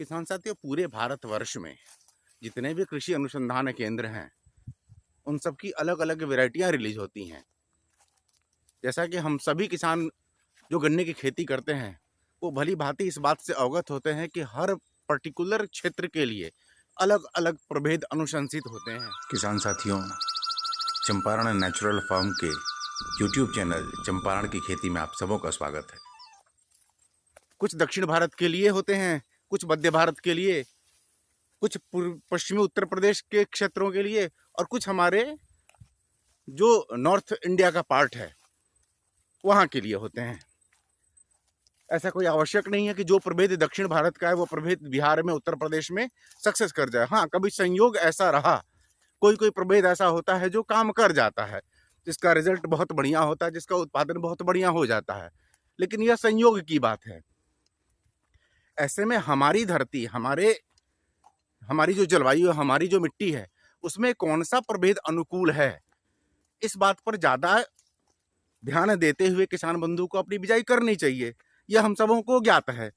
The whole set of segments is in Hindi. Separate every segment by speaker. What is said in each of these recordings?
Speaker 1: किसान साथियों, पूरे भारतवर्ष में जितने भी कृषि अनुसंधान केंद्र हैं, उन सब की अलग अलग वैरायटियां रिलीज होती हैं। जैसा कि हम सभी किसान जो गन्ने की खेती करते हैं, वो भली भांति इस बात से अवगत होते हैं कि हर पर्टिकुलर क्षेत्र के लिए अलग अलग प्रभेद अनुशंसित होते हैं।
Speaker 2: किसान साथियों, चंपारण नेचुरल फार्म के यूट्यूब चैनल चंपारण की खेती में आप सबों का स्वागत है।
Speaker 1: कुछ दक्षिण भारत के लिए होते हैं, कुछ मध्य भारत के लिए, कुछ पश्चिमी उत्तर प्रदेश के क्षेत्रों के लिए, और कुछ हमारे जो नॉर्थ इंडिया का पार्ट है वहाँ के लिए होते हैं। ऐसा कोई आवश्यक नहीं है कि जो प्रभेद दक्षिण भारत का है वो प्रभेद बिहार में, उत्तर प्रदेश में सक्सेस कर जाए। हाँ, कभी संयोग ऐसा रहा, कोई कोई प्रभेद ऐसा होता है जो काम कर जाता है, जिसका रिजल्ट बहुत बढ़िया होता है, जिसका उत्पादन बहुत बढ़िया हो जाता है, लेकिन यह संयोग की बात है। ऐसे में हमारी धरती, हमारी जो जलवायु, हमारी जो मिट्टी है, उसमें कौन सा प्रभेद अनुकूल है, इस बात पर ज़्यादा ध्यान देते हुए किसान बंधु को अपनी बिजाई करनी चाहिए। यह हम सबों को ज्ञात है।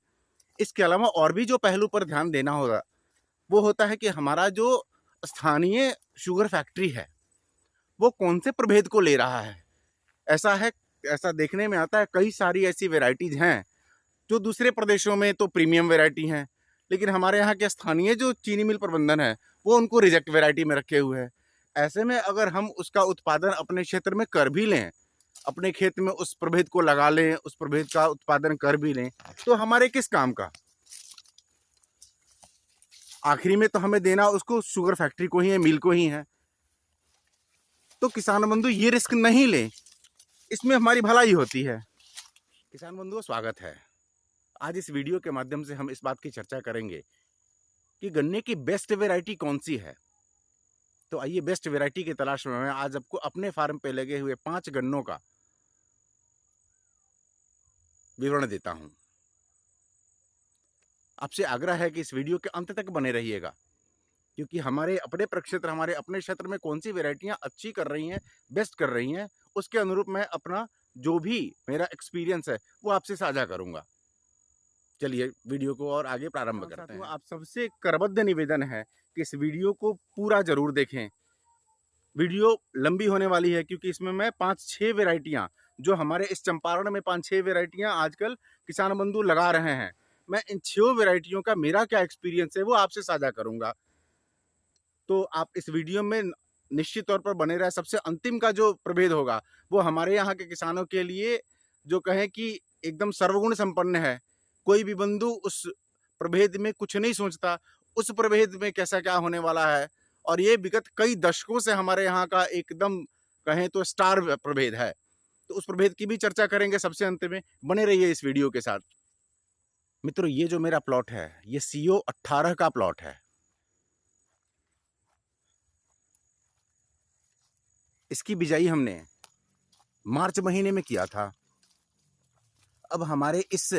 Speaker 1: इसके अलावा और भी जो पहलू पर ध्यान देना होगा वो होता है कि हमारा जो स्थानीय शुगर फैक्ट्री है वो कौन से प्रभेद को ले रहा है। ऐसा देखने में आता है, कई सारी ऐसी वेराइटीज हैं जो दूसरे प्रदेशों में तो प्रीमियम वेराइटी हैं, लेकिन हमारे यहाँ के स्थानीय जो चीनी मिल प्रबंधन है वो उनको रिजेक्ट वेराइटी में रखे हुए हैं। ऐसे में अगर हम उसका उत्पादन अपने क्षेत्र में कर भी लें, अपने खेत में उस प्रभेद को लगा लें, उस प्रभेद का उत्पादन कर भी लें, तो हमारे किस काम का? आखिरी में तो हमें देना उसको शुगर फैक्ट्री को ही है, मिल को ही है। तो किसान बंधु ये रिस्क नहीं ले, इसमें हमारी भलाई होती है। किसान बंधुओं, स्वागत है। आज इस वीडियो के माध्यम से हम इस बात की चर्चा करेंगे कि गन्ने की बेस्ट वेराइटी कौन सी है। तो आइए बेस्ट वेराइटी की तलाश में मैं आज आपको अपने फार्म पे लगे हुए 5 गन्नों का विवरण देता हूं। आपसे आग्रह है कि इस वीडियो के अंत तक बने रहिएगा, क्योंकि हमारे अपने प्रक्षेत्र, हमारे अपने क्षेत्र में कौन सी वेराइटियां अच्छी कर रही हैं, बेस्ट कर रही हैं, उसके अनुरूप मैं अपना जो भी मेरा एक्सपीरियंस है वो आपसे साझा करूंगा। चलिए वीडियो को और आगे प्रारंभ करते हैं। आप सबसे करबद्ध निवेदन है कि इस वीडियो को पूरा जरूर देखें। वीडियो लंबी होने वाली है क्योंकि इसमें मैं 5-6 वेराइटियां, जो हमारे इस चंपारण में 5-6 वेराइटियां आजकल किसान बंधु लगा रहे हैं, मैं इन 6 वेराइटियों का मेरा क्या एक्सपीरियंस है वो आपसे साझा करूंगा। तो आप इस वीडियो में निश्चित तौर पर बने रहे। सबसे अंतिम का जो प्रभेद होगा वो हमारे यहाँ के किसानों के लिए जो कहें कि एकदम सर्वगुण संपन्न है। कोई भी बंधु उस प्रभेद में कुछ नहीं सोचता, उस प्रभेद में कैसा क्या होने वाला है, और ये विगत कई दशकों से हमारे यहाँ का एकदम कहें तो स्टार प्रभेद है। तो उस प्रभेद की भी चर्चा करेंगे सबसे अंत में। बने रहिए इस वीडियो के साथ। मित्रों, ये जो मेरा प्लॉट है ये CO 18 का प्लॉट है। इसकी बिजाई हमने मार्च महीने में किया था। अब हमारे इस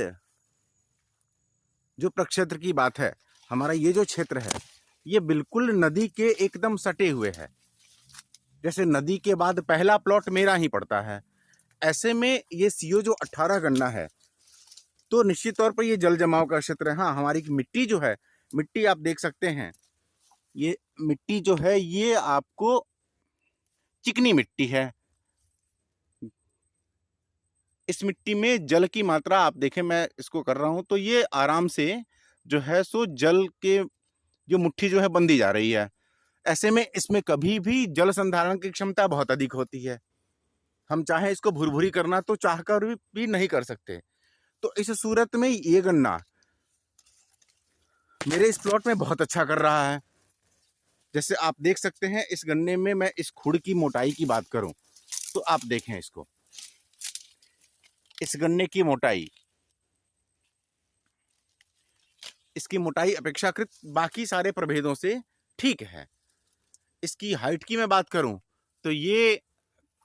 Speaker 1: जो प्रक्षेत्र की बात है, हमारा ये जो क्षेत्र है ये बिल्कुल नदी के एकदम सटे हुए है। जैसे नदी के बाद पहला प्लॉट मेरा ही पड़ता है, ऐसे में ये CO जो 18 गन्ना है तो निश्चित तौर पर ये जल जमाव का क्षेत्र है। हाँ, हमारी मिट्टी जो है, मिट्टी आप देख सकते हैं, ये मिट्टी जो है ये आपको चिकनी मिट्टी है। इस मिट्टी में जल की मात्रा आप देखें, मैं इसको कर रहा हूं तो ये आराम से जो है सो जल के जो मुट्ठी जो है बंधी जा रही है। ऐसे में इसमें कभी भी जल संधारण की क्षमता बहुत अधिक होती है। हम चाहे इसको भुरभुरी करना तो चाहकर भी नहीं कर सकते। तो इस सूरत में ये गन्ना मेरे इस प्लॉट में बहुत अच्छा कर रहा है। जैसे आप देख सकते हैं, इस गन्ने में मैं इस खुड़ की मोटाई की बात करूं तो आप देखें इसको, इस गन्ने की मोटाई, इसकी मोटाई अपेक्षाकृत बाकी सारे प्रभेदों से ठीक है। इसकी हाइट की मैं बात करूं तो ये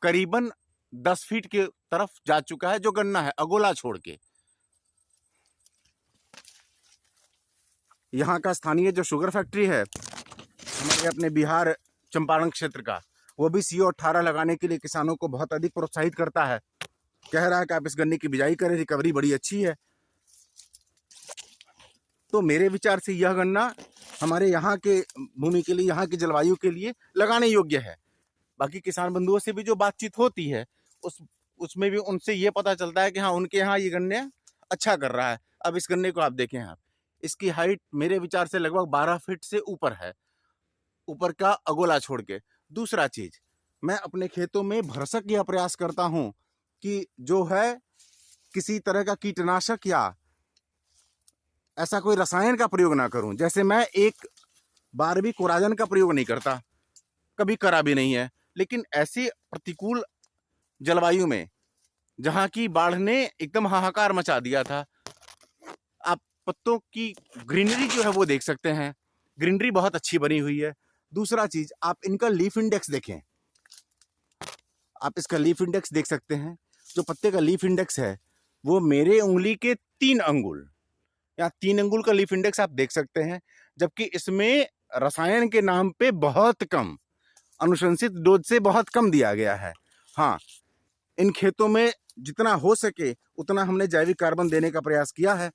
Speaker 1: करीबन 10 फीट की तरफ जा चुका है, जो गन्ना है अगोला छोड़ के। यहाँ का स्थानीय जो शुगर फैक्ट्री है हमारे अपने बिहार चंपारण क्षेत्र का, वो भी CO 18 लगाने के लिए किसानों को बहुत अधिक प्रोत्साहित करता है। कह रहा है कि आप इस गन्ने की बिजाई करें, रिकवरी बड़ी अच्छी है। तो मेरे विचार से यह गन्ना हमारे यहाँ के भूमि के लिए, यहाँ की जलवायु के लिए लगाने योग्य है। बाकी किसान बंधुओं से भी जो बातचीत होती है उसमें भी उनसे ये पता चलता है कि हाँ, उनके यहाँ ये गन्ने अच्छा कर रहा है। अब इस गन्ने को आप देखें, आप इसकी हाइट मेरे विचार से लगभग 12 फीट से ऊपर है, ऊपर का अगोला छोड़ के। दूसरा चीज, मैं अपने खेतों में भरसक यह प्रयास करता हूं कि जो है किसी तरह का कीटनाशक या ऐसा कोई रसायन का प्रयोग ना करूं। जैसे मैं एक बार भी कोराजन का प्रयोग नहीं करता, कभी करा भी नहीं है। लेकिन ऐसी प्रतिकूल जलवायु में जहां की बाढ़ ने एकदम हाहाकार मचा दिया था, आप पत्तों की ग्रीनरी जो है वो देख सकते हैं, ग्रीनरी बहुत अच्छी बनी हुई है। दूसरा चीज, आप इनका लीफ इंडेक्स देखें, आप इसका लीफ इंडेक्स देख सकते हैं। जो पत्ते का लीफ इंडेक्स है वो मेरे उंगली के 3 अंगुल या 3 अंगुल का लीफ इंडेक्स आप देख सकते हैं। जबकि इसमें रसायन के नाम पे बहुत कम, अनुशंसित डोज से बहुत कम दिया गया है। हाँ, इन खेतों में जितना हो सके उतना हमने जैविक कार्बन देने का प्रयास किया है।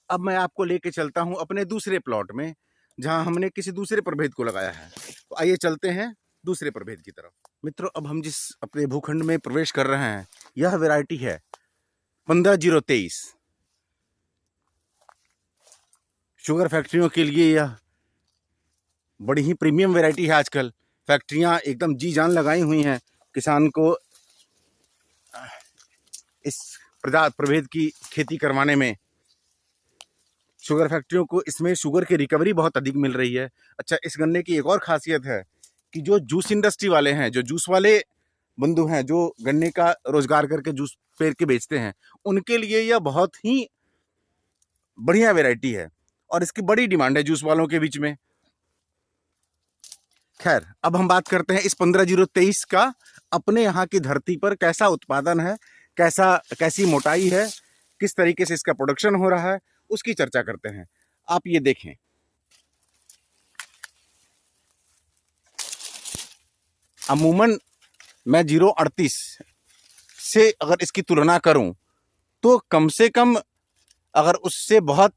Speaker 1: अब मैं आपको लेके चलता हूं अपने दूसरे प्लॉट में, जहां हमने किसी दूसरे प्रभेद को लगाया है। तो आइए चलते हैं दूसरे प्रभेद की तरफ। मित्रों, अब हम जिस अपने भूखंड में प्रवेश कर रहे हैं, यह वैरायटी है 15023। शुगर फैक्ट्रियों के लिए यह बड़ी ही प्रीमियम वैरायटी है। आजकल फैक्ट्रियां एकदम जी जान लगाई हुई हैं किसान को इस प्रभेद की खेती करवाने में। शुगर फैक्ट्रियों को इसमें शुगर की रिकवरी बहुत अधिक मिल रही है। अच्छा, इस गन्ने की एक और खासियत है कि जो जूस इंडस्ट्री वाले हैं, जो जूस वाले बंधु हैं, जो गन्ने का रोजगार करके जूस पेर के बेचते हैं, उनके लिए यह बहुत ही बढ़िया वैरायटी है और इसकी बड़ी डिमांड है जूस वालों के बीच में। खैर, अब हम बात करते हैं इस 15023 का अपने यहाँ की धरती पर कैसा उत्पादन है, कैसी मोटाई है, किस तरीके से इसका प्रोडक्शन हो रहा है, उसकी चर्चा करते हैं। आप ये देखें, अमूमन मैं 038 से अगर इसकी तुलना करूं तो कम से कम, अगर उससे बहुत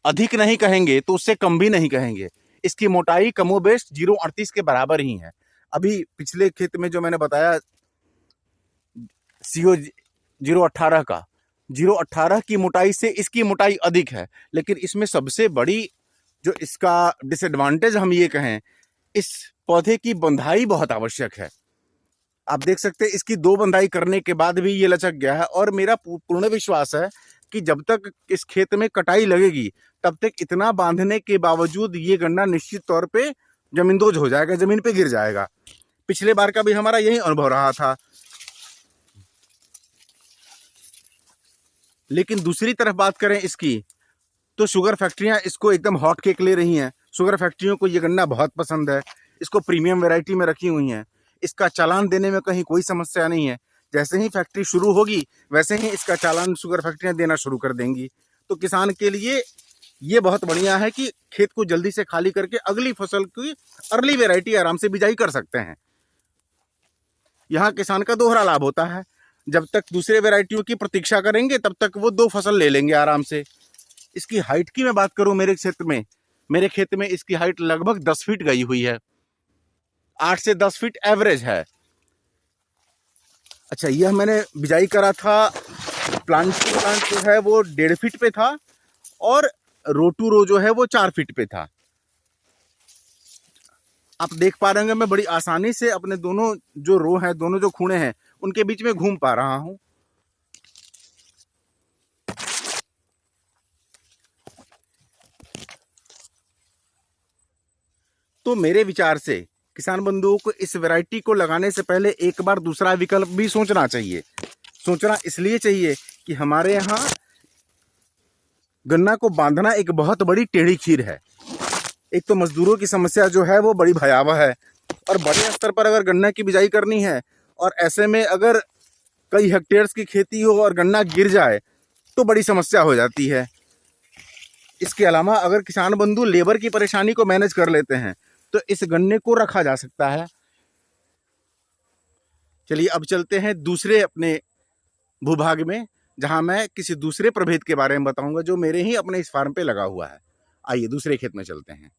Speaker 1: अधिक नहीं कहेंगे तो उससे कम भी नहीं कहेंगे, इसकी मोटाई कमोबेश 038 के बराबर ही है। अभी पिछले खेत में जो मैंने बताया CO 018 का, 018 की मोटाई से इसकी मोटाई अधिक है। लेकिन इसमें सबसे बड़ी जो इसका डिसएडवांटेज हम ये कहें, इस पौधे की बंधाई बहुत आवश्यक है। आप देख सकते हैं इसकी 2 बंधाई करने के बाद भी ये लचक गया है। और मेरा पूर्ण विश्वास है कि जब तक इस खेत में कटाई लगेगी तब तक इतना बांधने के बावजूद ये गन्ना निश्चित तौर पे जमींदोज हो जाएगा, जमीन पे गिर जाएगा। पिछले बार का भी हमारा यही अनुभव रहा था। लेकिन दूसरी तरफ बात करें इसकी, तो शुगर फैक्ट्रियां इसको एकदम हॉट केक ले रही हैं। शुगर फैक्ट्रियों को ये गन्ना बहुत पसंद है, इसको प्रीमियम वैरायटी में रखी हुई हैं। इसका चालान देने में कहीं कोई समस्या नहीं है। जैसे ही फैक्ट्री शुरू होगी वैसे ही इसका चालान शुगर फैक्ट्रियां देना शुरू कर देंगी। तो किसान के लिए ये बहुत बढ़िया है कि खेत को जल्दी से खाली करके अगली फसल की अर्ली वैरायटी आराम से बिजाई कर सकते हैं। यहाँ किसान का दोहरा लाभ होता है। जब तक दूसरे वैरायटियों की प्रतीक्षा करेंगे तब तक वो 2 फसल ले लेंगे आराम से। इसकी हाइट की मैं बात करूं, मेरे खेत में इसकी हाइट लगभग 10 फीट गई हुई है, 8 से 10 फीट एवरेज है। अच्छा, यह मैंने बिजाई करा था, प्लांट जो है वो 1.5 फीट पे था और रो टू रो जो है वो 4 फीट पे था। आप देख पा रहे होंगे मैं बड़ी आसानी से अपने दोनों जो रो हैं, दोनों जो खूणे हैं, उनके बीच में घूम पा रहा हूं। तो मेरे विचार से किसान बंधुओं को इस वैरायटी को लगाने से पहले एक बार दूसरा विकल्प भी सोचना चाहिए। सोचना इसलिए चाहिए कि हमारे यहाँ गन्ना को बांधना एक बहुत बड़ी टेढ़ी खीर है। एक तो मजदूरों की समस्या जो है वो बड़ी भयावह है, और बड़े स्तर पर अगर गन्ना की बिजाई करनी है और ऐसे में अगर कई हेक्टेयर्स की खेती हो और गन्ना गिर जाए तो बड़ी समस्या हो जाती है। इसके अलावा अगर किसान बंधु लेबर की परेशानी को मैनेज कर लेते हैं तो इस गन्ने को रखा जा सकता है। चलिए अब चलते हैं दूसरे अपने भूभाग में, जहां मैं किसी दूसरे प्रभेद के बारे में बताऊंगा जो मेरे ही अपने इस फार्म पे लगा हुआ है। आइए दूसरे खेत में चलते हैं।